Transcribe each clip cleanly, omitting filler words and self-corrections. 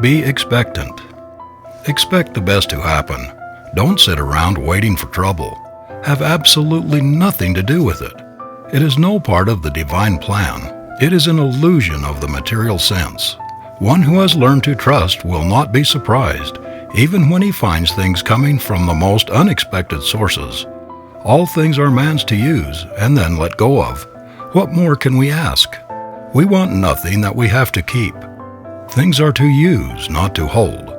Be expectant. Expect the best to happen. Don't sit around waiting for trouble. Have absolutely nothing to do with it. It is no part of the divine plan. It is an illusion of the material sense. One who has learned to trust will not be surprised, even when he finds things coming from the most unexpected sources. All things are man's to use and then let go of. What more can we ask? We want nothing that we have to keep. Things are to use, not to hold.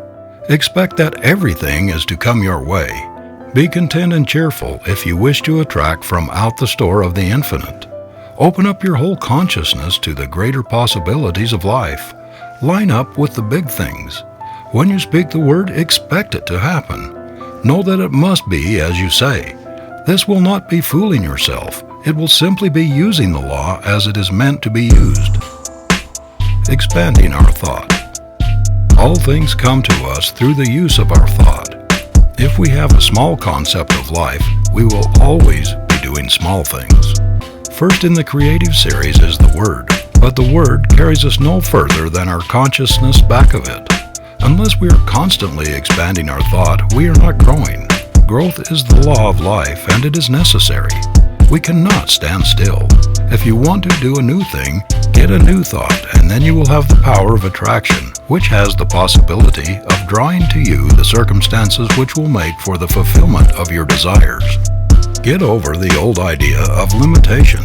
Expect that everything is to come your way. Be content and cheerful if you wish to attract from out the store of the infinite. Open up your whole consciousness to the greater possibilities of life. Line up with the big things. When you speak the word, expect it to happen. Know that it must be as you say. This will not be fooling yourself. It will simply be using the law as it is meant to be used. Expanding our thought. All things come to us through the use of our thought. If we have a small concept of life, we will always be doing small things. First in the creative series is the Word, but the Word carries us no further than our consciousness back of it. Unless we are constantly expanding our thought, we are not growing. Growth is the law of life, and it is necessary. We cannot stand still. If you want to do a new thing, get a new thought, and then you will have the power of attraction, which has the possibility of drawing to you the circumstances which will make for the fulfillment of your desires. Get over the old idea of limitation.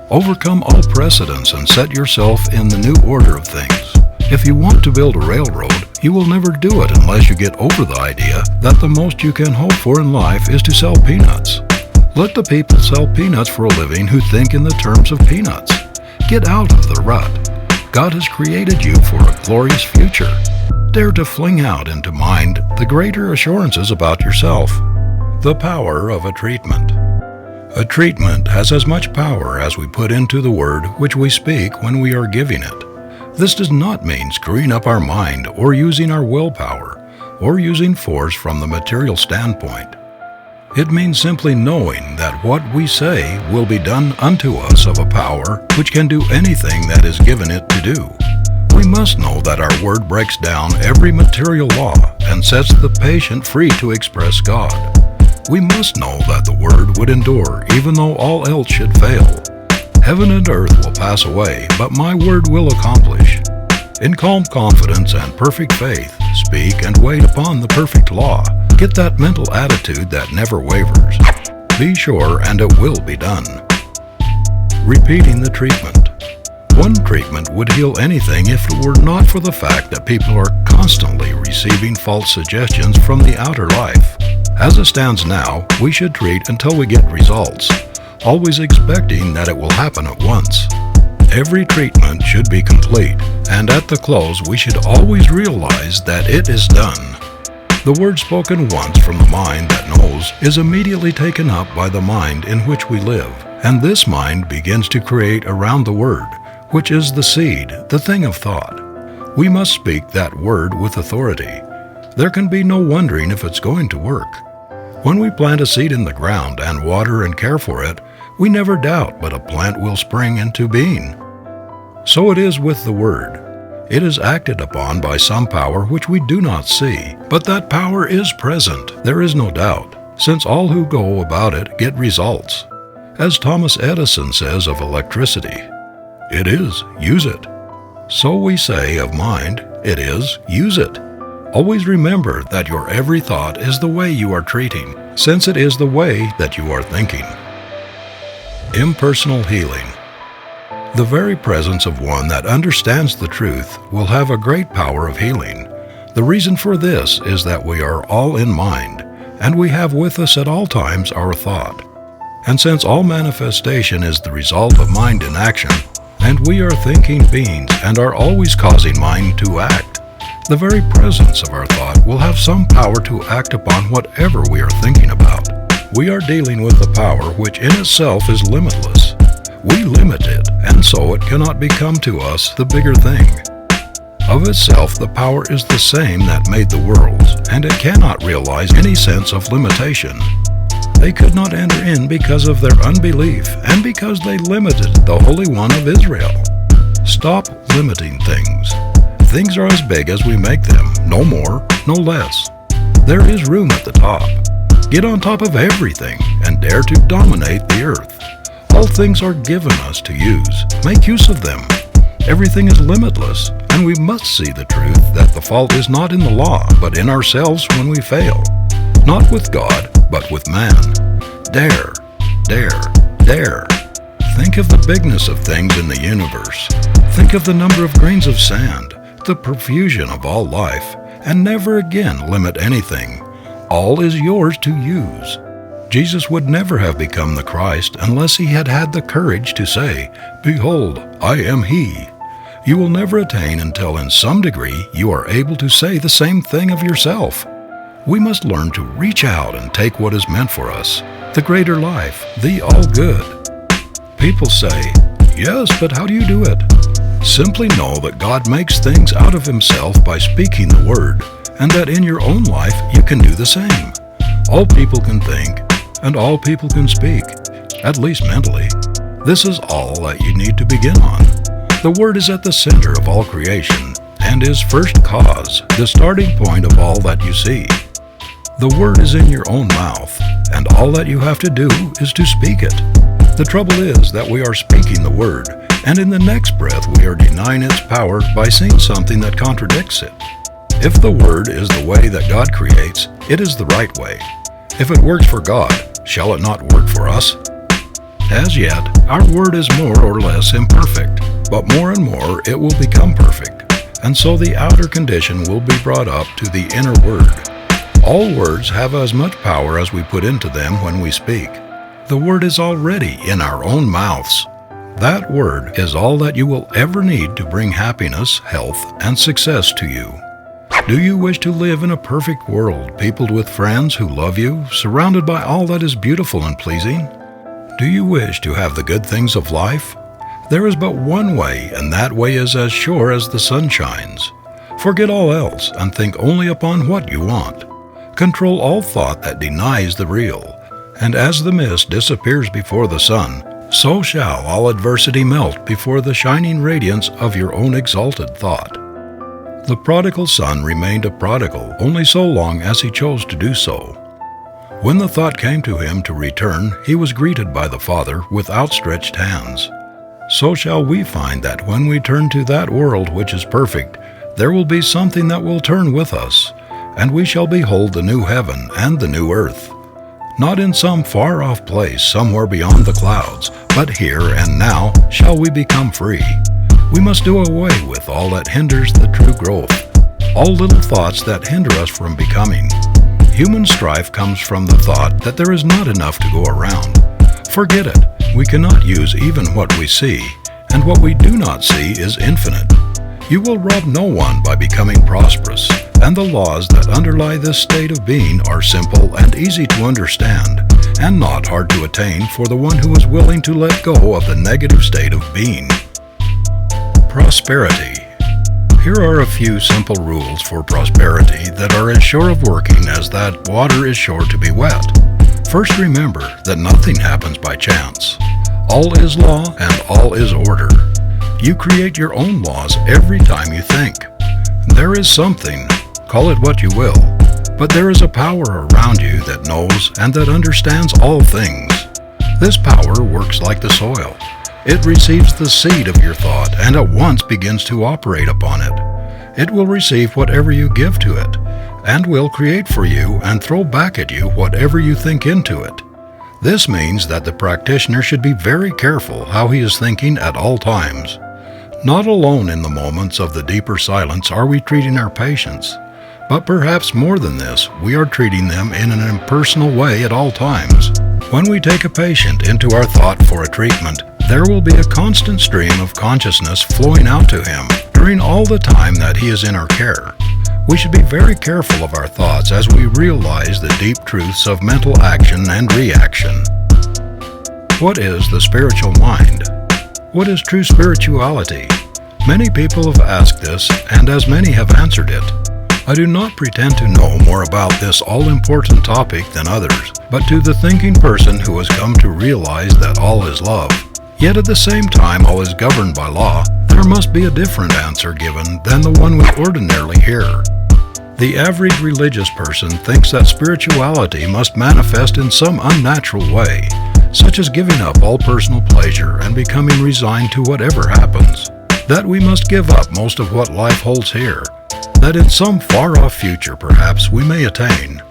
Overcome all precedents and set yourself in the new order of things. If you want to build a railroad, you will never do it unless you get over the idea that the most you can hope for in life is to sell peanuts. Let the people sell peanuts for a living who think in the terms of peanuts. Get out of the rut. God has created you for a glorious future. Dare to fling out into mind the greater assurances about yourself. The power of a treatment. A treatment has as much power as we put into the word which we speak when we are giving it. This does not mean screwing up our mind or using our willpower or using force from the material standpoint. It means simply knowing that what we say will be done unto us of a power which can do anything that is given it to do. We must know that our word breaks down every material law and sets the patient free to express God. We must know that the word would endure even though all else should fail. Heaven and earth will pass away, but my word will accomplish. In calm confidence and perfect faith, speak and wait upon the perfect law. Get that mental attitude that never wavers. Be sure and it will be done. Repeating the treatment. One treatment would heal anything if it were not for the fact that people are constantly receiving false suggestions from the outer life. As it stands now, we should treat until we get results, always expecting that it will happen at once. Every treatment should be complete, and at the close we should always realize that it is done. The word spoken once from the mind that knows is immediately taken up by the mind in which we live, and this mind begins to create around the word, which is the seed, the thing of thought. We must speak that word with authority. There can be no wondering if it's going to work. When we plant a seed in the ground and water and care for it, we never doubt but a plant will spring into being. So it is with the word. It is acted upon by some power which we do not see, but that power is present, there is no doubt, since all who go about it get results. As Thomas Edison says of electricity, it is, use it. So we say of mind, it is, use it. Always remember that your every thought is the way you are treating, since it is the way that you are thinking. Impersonal healing. The very presence of one that understands the truth will have a great power of healing. The reason for this is that we are all in mind, and we have with us at all times our thought. And since all manifestation is the result of mind in action, and we are thinking beings and are always causing mind to act, the very presence of our thought will have some power to act upon whatever we are thinking about. We are dealing with a power which in itself is limitless. We limit it, and so it cannot become to us the bigger thing. Of itself, the power is the same that made the worlds, and it cannot realize any sense of limitation. They could not enter in because of their unbelief, and because they limited the Holy One of Israel. Stop limiting things. Things are as big as we make them, no more, no less. There is room at the top. Get on top of everything and dare to dominate the earth. All things are given us to use. Make use of them. Everything is limitless, and we must see the truth that the fault is not in the law, but in ourselves when we fail. Not with God, but with man. Dare, dare, dare. Think of the bigness of things in the universe. Think of the number of grains of sand, the profusion of all life, and never again limit anything. All is yours to use. Jesus would never have become the Christ unless he had had the courage to say, "Behold, I am he." You will never attain until in some degree you are able to say the same thing of yourself. We must learn to reach out and take what is meant for us, the greater life, the all good. People say, "Yes, but how do you do it?" Simply know that God makes things out of himself by speaking the word, and that in your own life you can do the same. All people can think, and all people can speak, at least mentally. This is all that you need to begin on. The Word is at the center of all creation, and is first cause, the starting point of all that you see. The Word is in your own mouth, and all that you have to do is to speak it. The trouble is that we are speaking the Word, and in the next breath we are denying its power by saying something that contradicts it. If the Word is the way that God creates, it is the right way. If it works for God, shall it not work for us? As yet, our word is more or less imperfect, but more and more it will become perfect, and so the outer condition will be brought up to the inner word. All words have as much power as we put into them when we speak. The word is already in our own mouths. That word is all that you will ever need to bring happiness, health, and success to you. Do you wish to live in a perfect world, peopled with friends who love you, surrounded by all that is beautiful and pleasing? Do you wish to have the good things of life? There is but one way, and that way is as sure as the sun shines. Forget all else and think only upon what you want. Control all thought that denies the real, and as the mist disappears before the sun, so shall all adversity melt before the shining radiance of your own exalted thought. The prodigal son remained a prodigal only so long as he chose to do so. When the thought came to him to return, he was greeted by the Father with outstretched hands. So shall we find that when we turn to that world which is perfect, there will be something that will turn with us, and we shall behold the new heaven and the new earth. Not in some far-off place somewhere beyond the clouds, but here and now shall we become free. We must do away with all that hinders the true growth, all little thoughts that hinder us from becoming. Human strife comes from the thought that there is not enough to go around. Forget it. We cannot use even what we see, and what we do not see is infinite. You will rob no one by becoming prosperous, and the laws that underlie this state of being are simple and easy to understand, and not hard to attain for the one who is willing to let go of the negative state of being. Prosperity. Here are a few simple rules for prosperity that are as sure of working as that water is sure to be wet. First, remember that nothing happens by chance. All is law and all is order. You create your own laws every time you think. There is something, call it what you will, but there is a power around you that knows and that understands all things. This power works like the soil. It receives the seed of your thought and at once begins to operate upon it. It will receive whatever you give to it, and will create for you and throw back at you whatever you think into it. This means that the practitioner should be very careful how he is thinking at all times. Not alone in the moments of the deeper silence are we treating our patients, but perhaps more than this, we are treating them in an impersonal way at all times. When we take a patient into our thought for a treatment, there will be a constant stream of consciousness flowing out to him during all the time that he is in our care. We should be very careful of our thoughts as we realize the deep truths of mental action and reaction. What is the spiritual mind? What is true spirituality? Many people have asked this, and as many have answered it. I do not pretend to know more about this all-important topic than others, but to the thinking person who has come to realize that all is love, yet at the same time all is governed by law, there must be a different answer given than the one we ordinarily hear. The average religious person thinks that spirituality must manifest in some unnatural way, such as giving up all personal pleasure and becoming resigned to whatever happens, that we must give up most of what life holds here, that in some far-off future perhaps we may attain.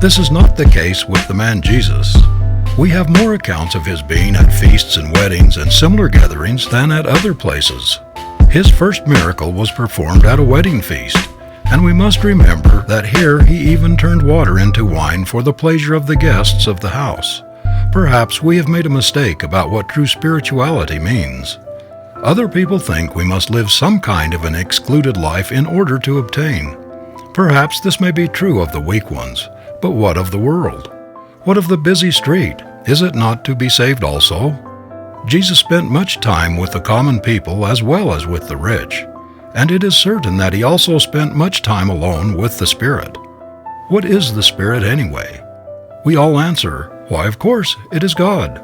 This is not the case with the man Jesus. We have more accounts of his being at feasts and weddings and similar gatherings than at other places. His first miracle was performed at a wedding feast, and we must remember that here he even turned water into wine for the pleasure of the guests of the house. Perhaps we have made a mistake about what true spirituality means. Other people think we must live some kind of an excluded life in order to obtain. Perhaps this may be true of the weak ones, but what of the world? What of the busy street? Is it not to be saved also? Jesus spent much time with the common people as well as with the rich, and it is certain that he also spent much time alone with the Spirit. What is the Spirit anyway? We all answer, why, of course, it is God.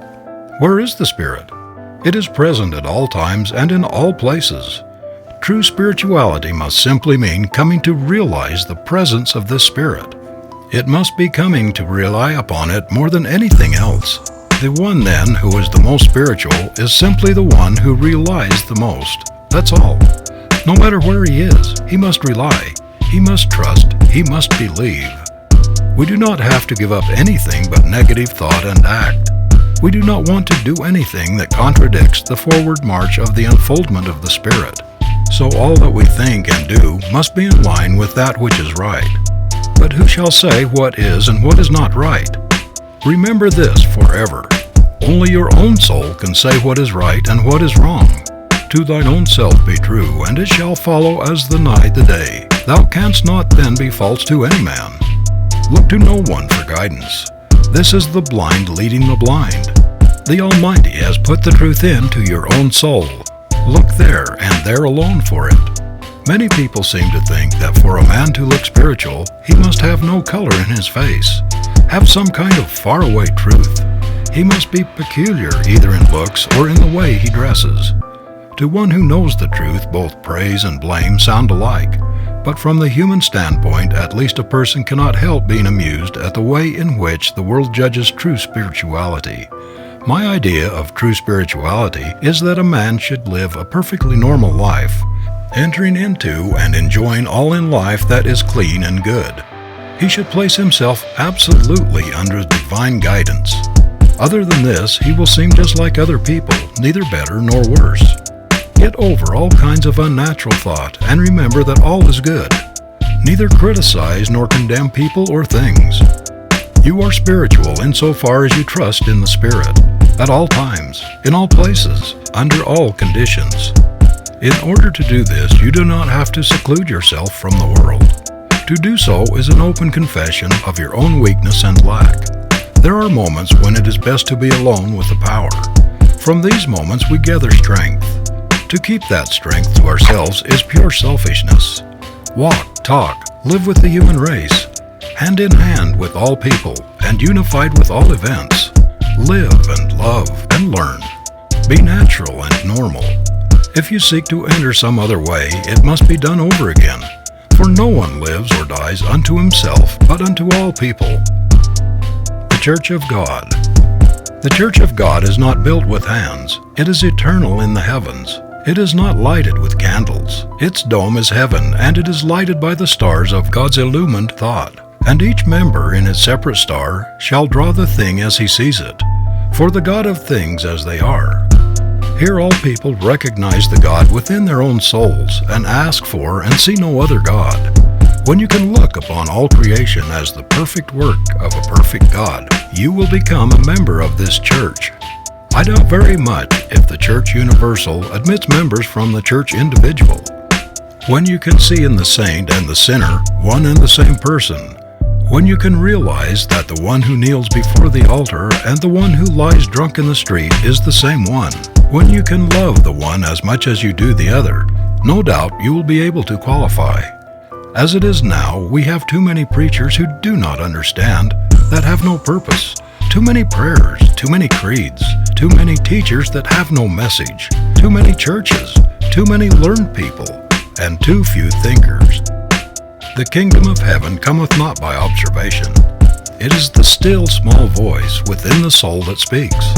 Where is the Spirit? It is present at all times and in all places. True spirituality must simply mean coming to realize the presence of this Spirit. It must be coming to rely upon it more than anything else. The one then who is the most spiritual is simply the one who relies the most. That's all. No matter where he is, he must rely, he must trust, he must believe. We do not have to give up anything but negative thought and act. We do not want to do anything that contradicts the forward march of the unfoldment of the Spirit. So all that we think and do must be in line with that which is right. But who shall say what is and what is not right? Remember this forever. Only your own soul can say what is right and what is wrong. To thine own self be true, and it shall follow as the night the day. Thou canst not then be false to any man. Look to no one for guidance. This is the blind leading the blind. The Almighty has put the truth into your own soul. Look there and there alone for it. Many people seem to think that for a man to look spiritual, he must have no color in his face, have some kind of faraway truth. He must be peculiar either in looks or in the way he dresses. To one who knows the truth, both praise and blame sound alike, but from the human standpoint, at least a person cannot help being amused at the way in which the world judges true spirituality. My idea of true spirituality is that a man should live a perfectly normal life, entering into and enjoying all in life that is clean and good. He should place himself absolutely under divine guidance. Other than this, he will seem just like other people, neither better nor worse. Get over all kinds of unnatural thought and remember that all is good. Neither criticize nor condemn people or things. You are spiritual insofar as you trust in the Spirit, at all times, in all places, under all conditions. In order to do this, you do not have to seclude yourself from the world. To do so is an open confession of your own weakness and lack. There are moments when it is best to be alone with the power. From these moments we gather strength. To keep that strength to ourselves is pure selfishness. Walk, talk, live with the human race, hand in hand with all people, and unified with all events. Live and love and learn. Be natural and normal. If you seek to enter some other way, it must be done over again. For no one lives or dies unto himself, but unto all people. The Church of God. The Church of God is not built with hands. It is eternal in the heavens. It is not lighted with candles. Its dome is heaven, and it is lighted by the stars of God's illumined thought. And each member in his separate star shall draw the thing as he sees it, for the God of things as they are. Here all people recognize the God within their own souls and ask for and see no other God. When you can look upon all creation as the perfect work of a perfect God, you will become a member of this church. I doubt very much if the Church Universal admits members from the Church Individual. When you can see in the saint and the sinner one and the same person, when you can realize that the one who kneels before the altar and the one who lies drunk in the street is the same one, when you can love the one as much as you do the other, no doubt you will be able to qualify. As it is now, we have too many preachers who do not understand, that have no purpose, too many prayers, too many creeds, too many teachers that have no message, too many churches, too many learned people, and too few thinkers. The kingdom of heaven cometh not by observation. It is the still small voice within the soul that speaks.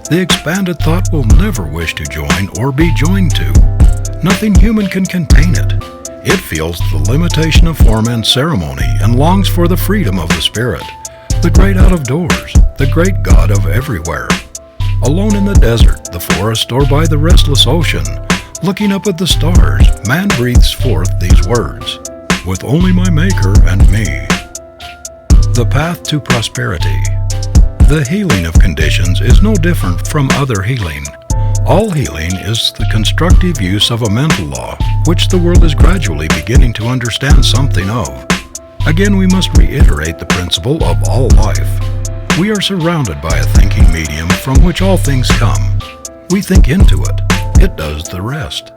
The expanded thought will never wish to join or be joined to. Nothing human can contain it. It feels the limitation of form and ceremony and longs for the freedom of the spirit, the great out of doors, the great God of everywhere. Alone in the desert, the forest, or by the restless ocean, looking up at the stars, man breathes forth these words, "With only my Maker and me." The path to prosperity. The healing of conditions is no different from other healing. All healing is the constructive use of a mental law, which the world is gradually beginning to understand something of. Again, we must reiterate the principle of all life. We are surrounded by a thinking medium from which all things come. We think into it. It does the rest.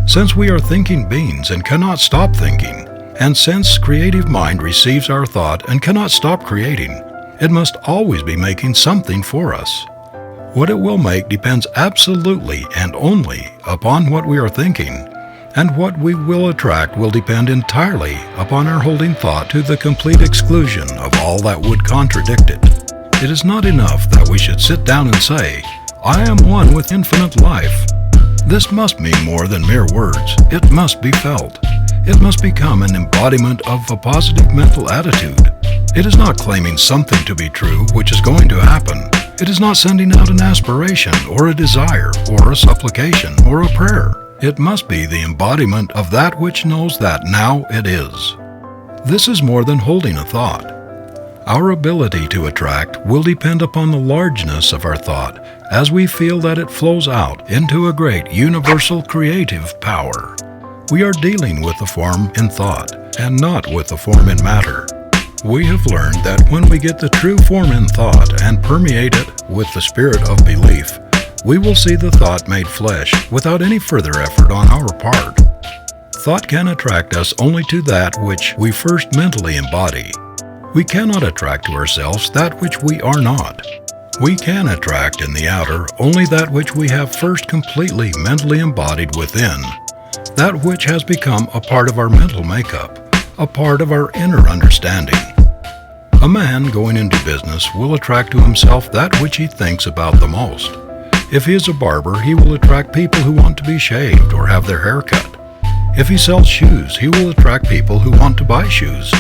Since we are thinking beings and cannot stop thinking, and since creative mind receives our thought and cannot stop creating, it must always be making something for us. What it will make depends absolutely and only upon what we are thinking, and what we will attract will depend entirely upon our holding thought to the complete exclusion of all that would contradict it. It is not enough that we should sit down and say, "I am one with infinite life." This must mean more than mere words. It must be felt. It must become an embodiment of a positive mental attitude. It is not claiming something to be true which is going to happen. It is not sending out an aspiration or a desire or a supplication or a prayer. It must be the embodiment of that which knows that now it is. This is more than holding a thought. Our ability to attract will depend upon the largeness of our thought as we feel that it flows out into a great universal creative power. We are dealing with the form in thought and not with the form in matter. We have learned that when we get the true form in thought and permeate it with the spirit of belief, we will see the thought made flesh without any further effort on our part. Thought can attract us only to that which we first mentally embody. We cannot attract to ourselves that which we are not. We can attract in the outer only that which we have first completely mentally embodied within, that which has become a part of our mental makeup, a part of our inner understanding. A man going into business will attract to himself that which he thinks about the most. If he is a barber, he will attract people who want to be shaved or have their hair cut. If he sells shoes, he will attract people who want to buy shoes.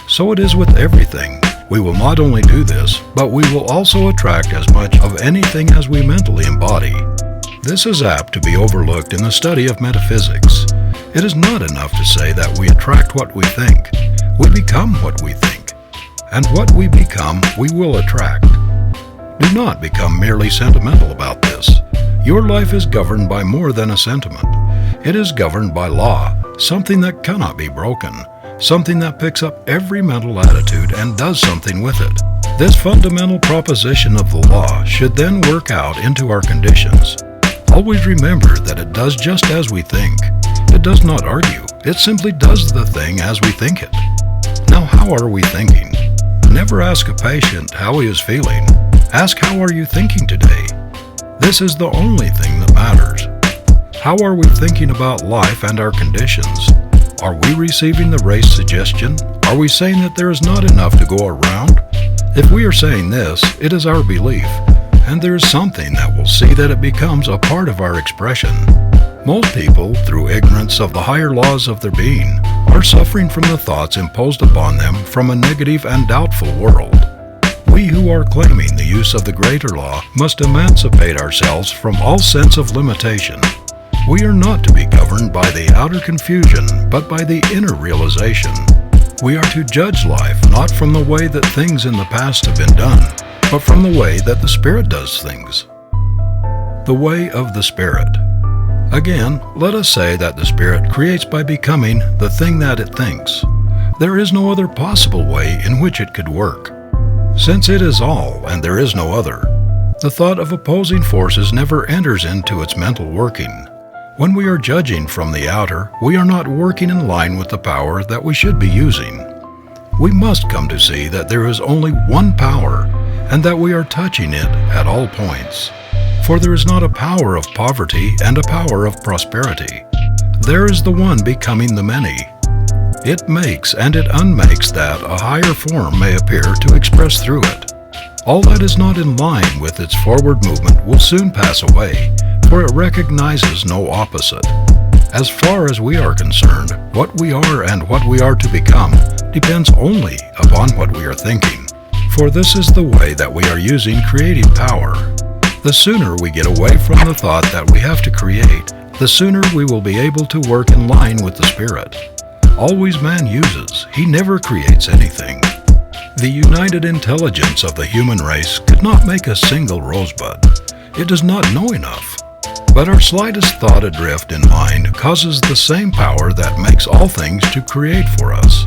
So it is with everything. We will not only do this, but we will also attract as much of anything as we mentally embody. This is apt to be overlooked in the study of metaphysics. It is not enough to say that we attract what we think. We become what we think. And what we become, we will attract. Do not become merely sentimental about this. Your life is governed by more than a sentiment. It is governed by law, something that cannot be broken, something that picks up every mental attitude and does something with it. This fundamental proposition of the law should then work out into our conditions. Always remember that it does just as we think. It does not argue. It simply does the thing as we think it. Now, how are we thinking? Never ask a patient how he is feeling. Ask, how are you thinking today? This is the only thing that matters. How are we thinking about life and our conditions? Are we receiving the race suggestion? Are we saying that there is not enough to go around? If we are saying this, it is our belief, and there is something that will see that it becomes a part of our expression. Most people, through ignorance of the higher laws of their being, are suffering from the thoughts imposed upon them from a negative and doubtful world. We who are claiming the use of the greater law must emancipate ourselves from all sense of limitation. We are not to be governed by the outer confusion, but by the inner realization. We are to judge life not from the way that things in the past have been done, but from the way that the Spirit does things. The way of the Spirit. Again, let us say that the Spirit creates by becoming the thing that it thinks. There is no other possible way in which it could work. Since it is all and there is no other, the thought of opposing forces never enters into its mental working. When we are judging from the outer, we are not working in line with the power that we should be using. We must come to see that there is only one power, and that we are touching it at all points. For there is not a power of poverty and a power of prosperity. there is the one becoming the many. It makes and it unmakes that a higher form may appear to express through it. All that is not in line with its forward movement will soon pass away, for it recognizes no opposite. As far as we are concerned, what we are and what we are to become depends only upon what we are thinking, for this is the way that we are using creative power. The sooner we get away from the thought that we have to create, the sooner we will be able to work in line with the Spirit. Always man uses, he never creates anything. The united intelligence of the human race could not make a single rosebud. It does not know enough. But our slightest thought adrift in mind causes the same power that makes all things to create for us.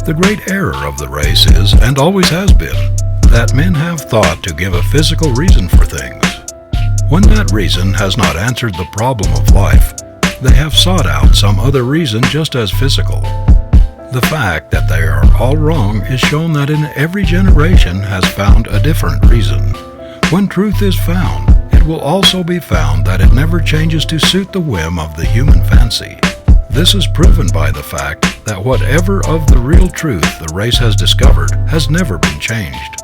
The great error of the race is, and always has been, that men have thought to give a physical reason for things. When that reason has not answered the problem of life, they have sought out some other reason just as physical. The fact that they are all wrong is shown that in every generation has found a different reason. When truth is found, it will also be found that it never changes to suit the whim of the human fancy. This is proven by the fact that whatever of the real truth the race has discovered has never been changed.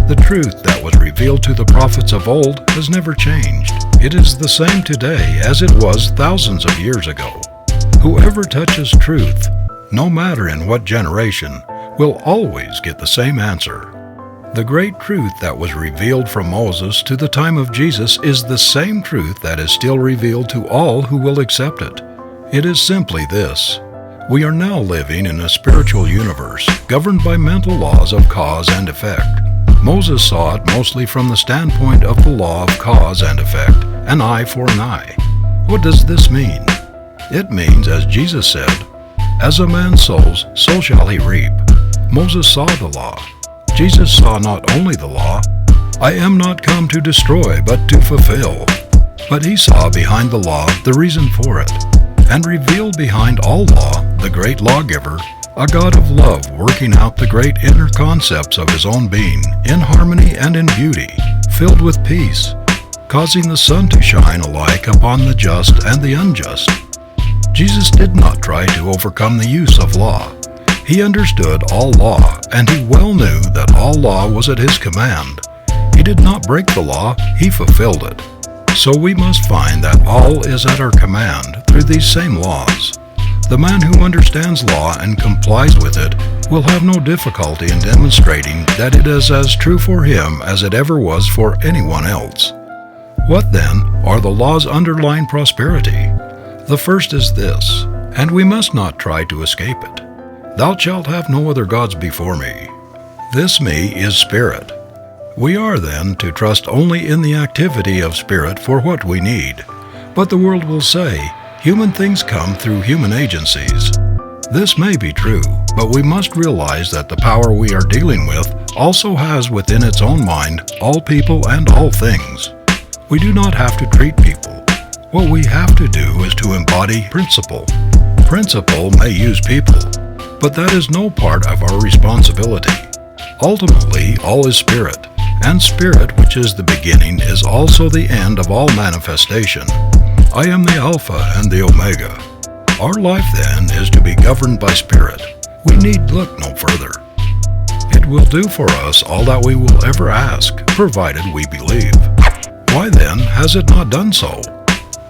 The truth that was revealed to the prophets of old has never changed. It is the same today as it was thousands of years ago. Whoever touches truth, no matter in what generation, will always get the same answer. The great truth that was revealed from Moses to the time of Jesus is the same truth that is still revealed to all who will accept it. It is simply this: we are now living in a spiritual universe governed by mental laws of cause and effect. Moses saw it mostly from the standpoint of the law of cause and effect, an eye for an eye. What does this mean? It means, as Jesus said, "As a man sows, so shall he reap." Moses saw the law. Jesus saw not only the law, "I am not come to destroy, but to fulfill." But he saw behind the law the reason for it, and revealed behind all law the great lawgiver, a God of love working out the great inner concepts of his own being in harmony and in beauty, filled with peace, causing the sun to shine alike upon the just and the unjust. Jesus did not try to overcome the use of law. He understood all law, and he well knew that all law was at his command. He did not break the law, he fulfilled it. So we must find that all is at our command through these same laws. The man who understands law and complies with it will have no difficulty in demonstrating that it is as true for him as it ever was for anyone else. What then are the laws underlying prosperity? The first is this, and we must not try to escape it: "Thou shalt have no other gods before me." This me is spirit. We are then to trust only in the activity of spirit for what we need. But the world will say, human things come through human agencies. This may be true, but we must realize that the power we are dealing with also has within its own mind all people and all things. We do not have to treat people. What we have to do is to embody principle. Principle may use people, but that is no part of our responsibility. Ultimately, all is spirit, and spirit, which is the beginning, is also the end of all manifestation. I am the Alpha and the Omega. Our life, then, is to be governed by spirit. We need look no further. It will do for us all that we will ever ask, provided we believe. Why then has it not done so?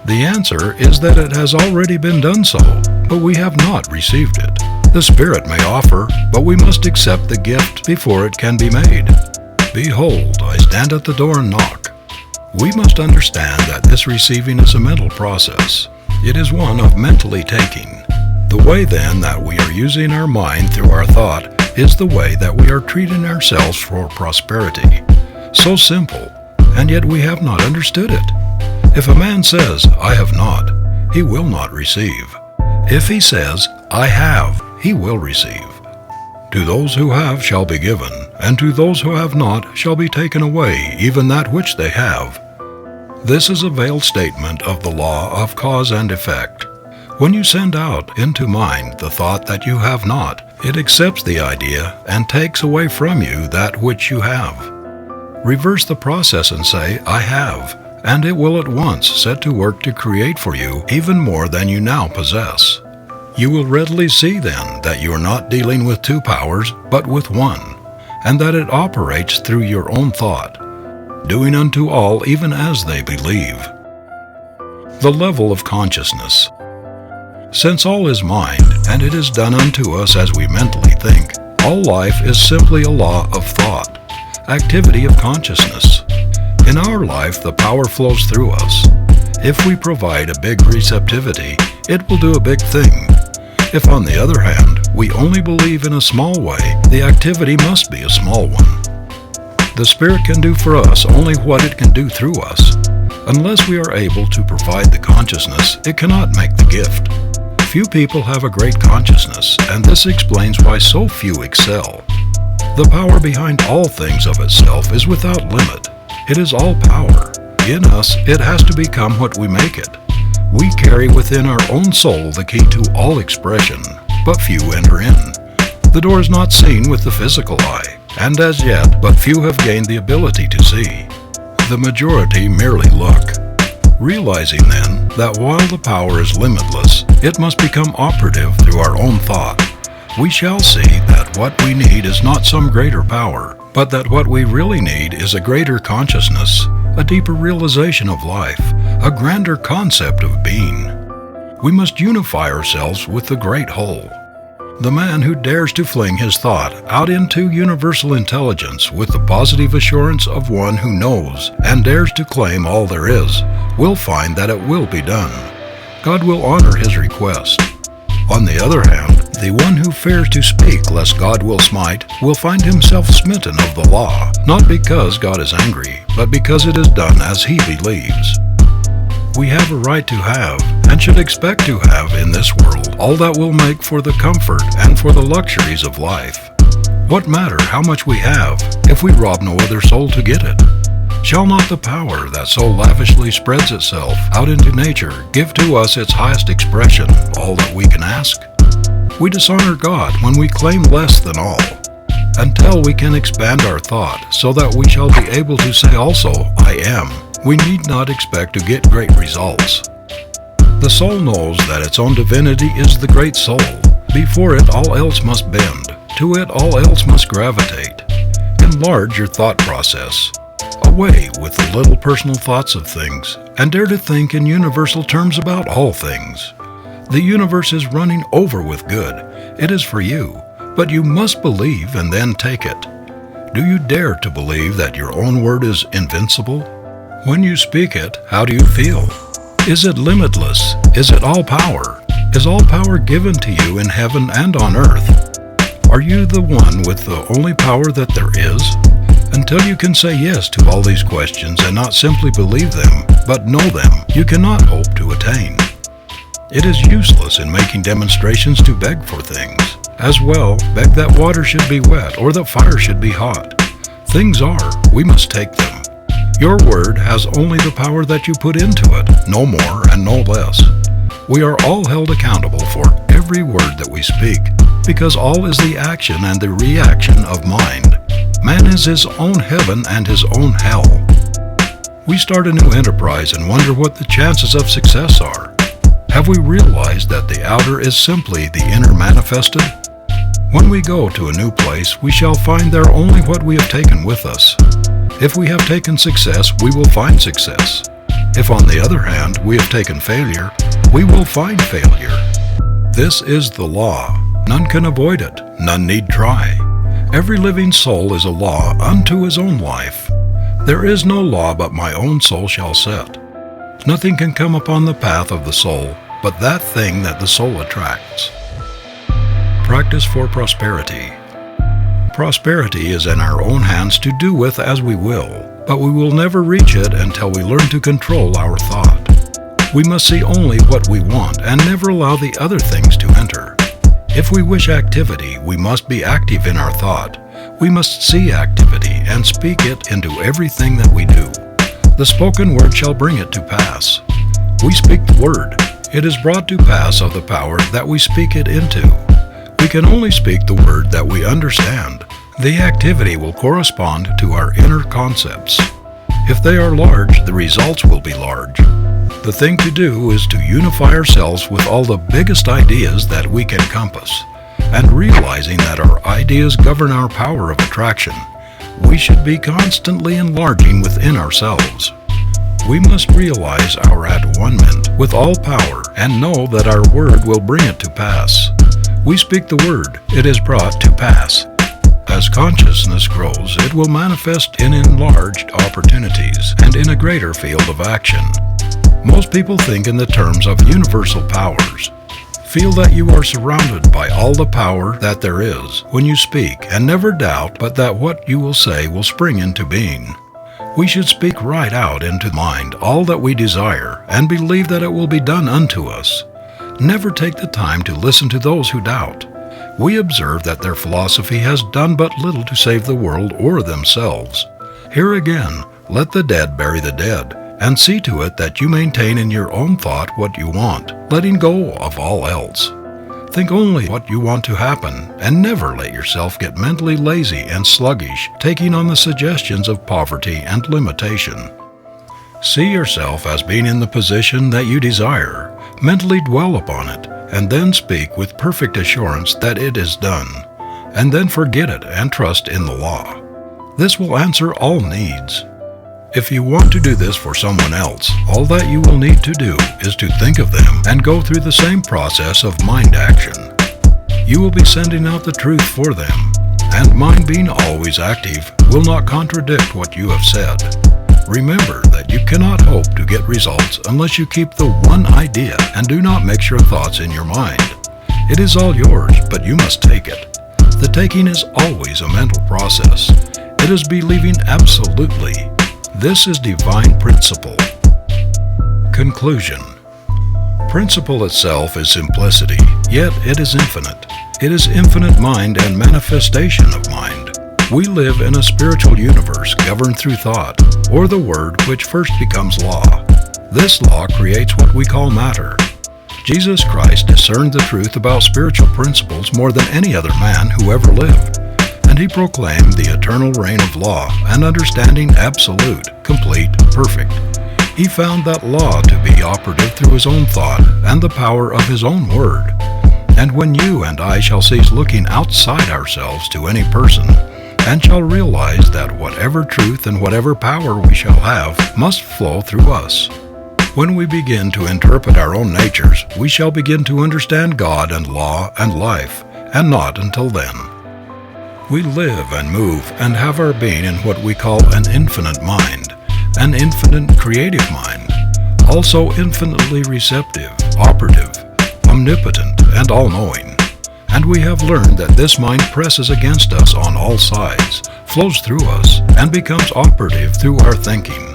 The answer is that it has already been done so, but we have not received it. The Spirit may offer, but we must accept the gift before it can be made. Behold, I stand at the door and knock. We must understand that this receiving is a mental process. It is one of mentally taking. The way then that we are using our mind through our thought is the way that we are treating ourselves for prosperity. So simple, and yet we have not understood it. If a man says, "I have not," he will not receive. If he says, "I have," he will receive. To those who have shall be given, and to those who have not shall be taken away even that which they have. This is a veiled statement of the law of cause and effect. When you send out into mind the thought that you have not, it accepts the idea and takes away from you that which you have. Reverse the process and say, "I have," and it will at once set to work to create for you even more than you now possess. You will readily see then that you are not dealing with two powers, but with one, and that it operates through your own thought, doing unto all even as they believe. The level of consciousness. Since all is mind, and it is done unto us as we mentally think, all life is simply a law of thought, activity of consciousness. In our life, the power flows through us. If we provide a big receptivity, it will do a big thing. If, on the other hand, we only believe in a small way, the activity must be a small one. The Spirit can do for us only what it can do through us. Unless we are able to provide the consciousness, it cannot make the gift. Few people have a great consciousness, and this explains why so few excel. The power behind all things of itself is without limit. It is all power. In us, it has to become what we make it. We carry within our own soul the key to all expression, but few enter in. The door is not seen with the physical eye, and as yet, but few have gained the ability to see. The majority merely look. Realizing then that while the power is limitless, it must become operative through our own thought. We shall see that what we need is not some greater power, but that what we really need is a greater consciousness, a deeper realization of life, a grander concept of being. We must unify ourselves with the great whole. The man who dares to fling his thought out into universal intelligence with the positive assurance of one who knows and dares to claim all there is, will find that it will be done. God will honor his request. On the other hand, the one who fears to speak lest God will smite will find himself smitten of the law, not because God is angry, but because it is done as he believes. We have a right to have, and should expect to have in this world, all that will make for the comfort and for the luxuries of life. What matter how much we have, if we rob no other soul to get it? Shall not the power that so lavishly spreads itself out into nature give to us its highest expression, all that we can ask? We dishonor God when we claim less than all. Until we can expand our thought so that we shall be able to say also, I am, we need not expect to get great results. The soul knows that its own divinity is the great soul. Before it, all else must bend. To it, all else must gravitate. Enlarge your thought process. Away with the little personal thoughts of things, and dare to think in universal terms about all things. The universe is running over with good. It is for you, but you must believe and then take it. Do you dare to believe that your own word is invincible? When you speak it, how do you feel? Is it limitless? Is it all power? Is all power given to you in heaven and on earth? Are you the one with the only power that there is? Until you can say yes to all these questions and not simply believe them, but know them, you cannot hope to attain. It is useless in making demonstrations to beg for things. As well, beg that water should be wet or that fire should be hot. Things are, we must take them. Your word has only the power that you put into it, no more and no less. We are all held accountable for every word that we speak, because all is the action and the reaction of mind. Man is his own heaven and his own hell. We start a new enterprise and wonder what the chances of success are. Have we realized that the outer is simply the inner manifested? When we go to a new place, we shall find there only what we have taken with us. If we have taken success, we will find success. If, on the other hand, we have taken failure, we will find failure. This is the law. None can avoid it. None need try. Every living soul is a law unto his own life. There is no law but my own soul shall set. Nothing can come upon the path of the soul but that thing that the soul attracts. Practice for prosperity. Prosperity is in our own hands to do with as we will, but we will never reach it until we learn to control our thought. We must see only what we want and never allow the other things to enter. If we wish activity, we must be active in our thought. We must see activity and speak it into everything that we do. The spoken word shall bring it to pass. We speak the word. It is brought to pass of the power that we speak it into. We can only speak the word that we understand. The activity will correspond to our inner concepts. If they are large, the results will be large. The thing to do is to unify ourselves with all the biggest ideas that we can compass, and realizing that our ideas govern our power of attraction, we should be constantly enlarging within ourselves. We must realize our at-one-ment with all power and know that our word will bring it to pass. We speak the word, it is brought to pass. As consciousness grows, it will manifest in enlarged opportunities and in a greater field of action. Most people think in the terms of universal powers. Feel that you are surrounded by all the power that there is when you speak, and never doubt but that what you will say will spring into being. We should speak right out into mind all that we desire and believe that it will be done unto us. Never take the time to listen to those who doubt. We observe that their philosophy has done but little to save the world or themselves. Here again, let the dead bury the dead, and see to it that you maintain in your own thought what you want, letting go of all else. Think only what you want to happen, and never let yourself get mentally lazy and sluggish, taking on the suggestions of poverty and limitation. See yourself as being in the position that you desire, mentally dwell upon it, and then speak with perfect assurance that it is done, and then forget it and trust in the law. This will answer all needs. If you want to do this for someone else, all that you will need to do is to think of them and go through the same process of mind action. You will be sending out the truth for them, and mind being always active will not contradict what you have said. Remember that you cannot hope to get results unless you keep the one idea and do not mix your thoughts in your mind. It is all yours, but you must take it. The taking is always a mental process. It is believing absolutely. This is divine principle. Conclusion. Principle itself is simplicity, yet it is infinite. It is infinite mind and manifestation of mind. We live in a spiritual universe governed through thought, or the word which first becomes law. This law creates what we call matter. Jesus Christ discerned the truth about spiritual principles more than any other man who ever lived, and he proclaimed the eternal reign of law and understanding absolute, complete, perfect. He found that law to be operative through his own thought and the power of his own word. And when you and I shall cease looking outside ourselves to any person, and shall realize that whatever truth and whatever power we shall have must flow through us. When we begin to interpret our own natures, we shall begin to understand God and law and life, and not until then. We live and move and have our being in what we call an infinite mind, an infinite creative mind, also infinitely receptive, operative, omnipotent, and all-knowing. And we have learned that this mind presses against us on all sides, flows through us, and becomes operative through our thinking.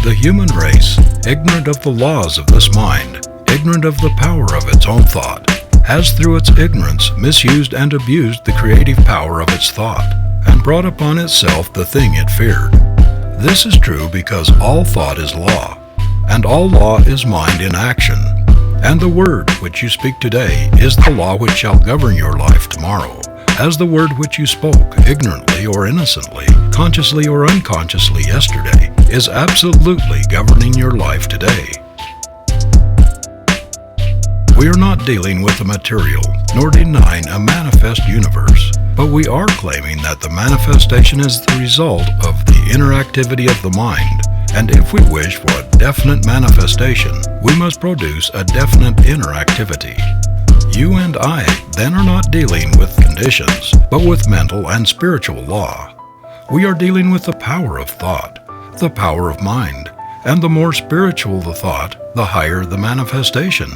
The human race, ignorant of the laws of this mind, ignorant of the power of its own thought, has through its ignorance misused and abused the creative power of its thought, and brought upon itself the thing it feared. This is true because all thought is law, and all law is mind in action. And the word which you speak today is the law which shall govern your life tomorrow, as the word which you spoke, ignorantly or innocently, consciously or unconsciously yesterday, is absolutely governing your life today. We are not dealing with a material, nor denying a manifest universe, but we are claiming that the manifestation is the result of the interactivity of the mind. And if we wish for a definite manifestation, we must produce a definite interactivity. You and I then are not dealing with conditions, but with mental and spiritual law. We are dealing with the power of thought, the power of mind, and the more spiritual the thought, the higher the manifestation.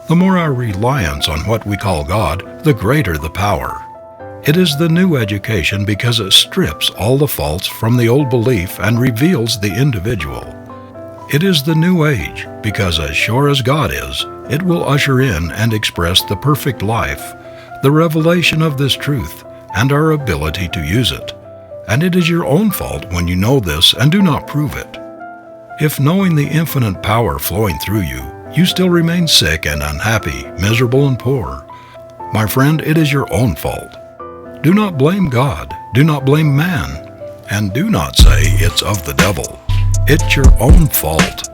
The more our reliance on what we call God, the greater the power. It is the new education because it strips all the faults from the old belief and reveals the individual. It is the new age because as sure as God is, it will usher in and express the perfect life, the revelation of this truth, and our ability to use it. And it is your own fault when you know this and do not prove it. If knowing the infinite power flowing through you, you still remain sick and unhappy, miserable and poor, my friend, it is your own fault. Do not blame God, do not blame man, and do not say it's of the devil. It's your own fault.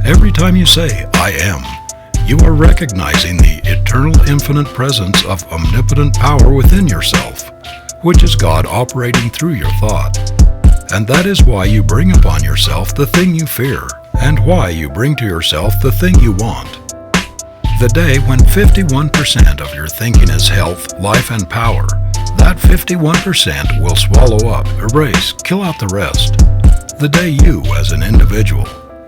Every time you say, I am, you are recognizing the eternal infinite presence of omnipotent power within yourself, which is God operating through your thought. And that is why you bring upon yourself the thing you fear, and why you bring to yourself the thing you want. The day when 51% of your thinking is health, life, and power, that 51% will swallow up, erase, kill out the rest. The day you, as an individual,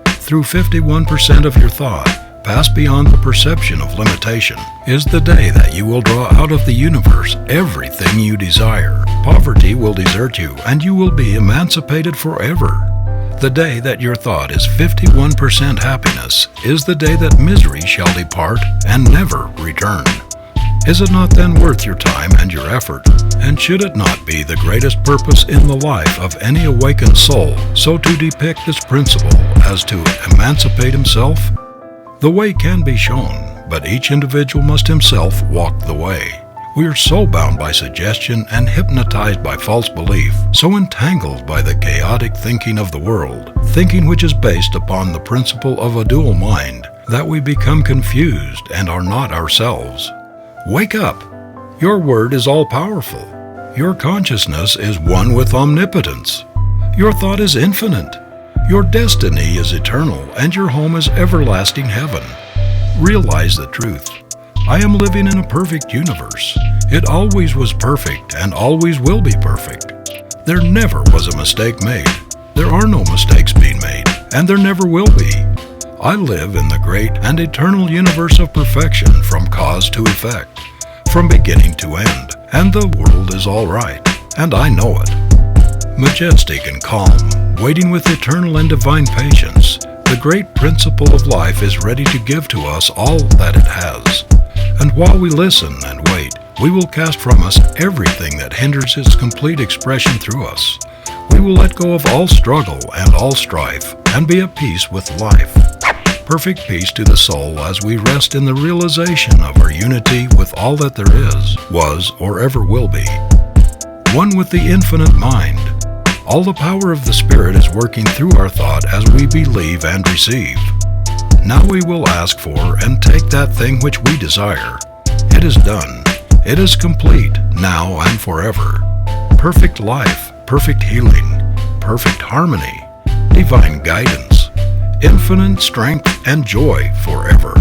through 51% of your thought, pass beyond the perception of limitation, is the day that you will draw out of the universe everything you desire. Poverty will desert you, and you will be emancipated forever. The day that your thought is 51% happiness is the day that misery shall depart and never return. Is it not then worth your time and your effort? And should it not be the greatest purpose in the life of any awakened soul so to depict this principle as to emancipate himself? The way can be shown, but each individual must himself walk the way. We are so bound by suggestion and hypnotized by false belief, so entangled by the chaotic thinking of the world, thinking which is based upon the principle of a dual mind, that we become confused and are not ourselves. Wake up! Your word is all-powerful. Your consciousness is one with omnipotence. Your thought is infinite. Your destiny is eternal, and your home is everlasting heaven. Realize the truth. I am living in a perfect universe. It always was perfect and always will be perfect. There never was a mistake made. There are no mistakes being made, and there never will be. I live in the great and eternal universe of perfection from cause to effect, from beginning to end, and the world is all right, and I know it. Majestic and calm, waiting with eternal and divine patience, the great principle of life is ready to give to us all that it has. And while we listen and wait, we will cast from us everything that hinders its complete expression through us. We will let go of all struggle and all strife, and be at peace with life. Perfect peace to the soul as we rest in the realization of our unity with all that there is, was, or ever will be. One with the infinite mind. All the power of the Spirit is working through our thought as we believe and receive. Now we will ask for and take that thing which we desire. It is done. It is complete, now and forever. Perfect life, perfect healing, perfect harmony, divine guidance, infinite strength and joy forever.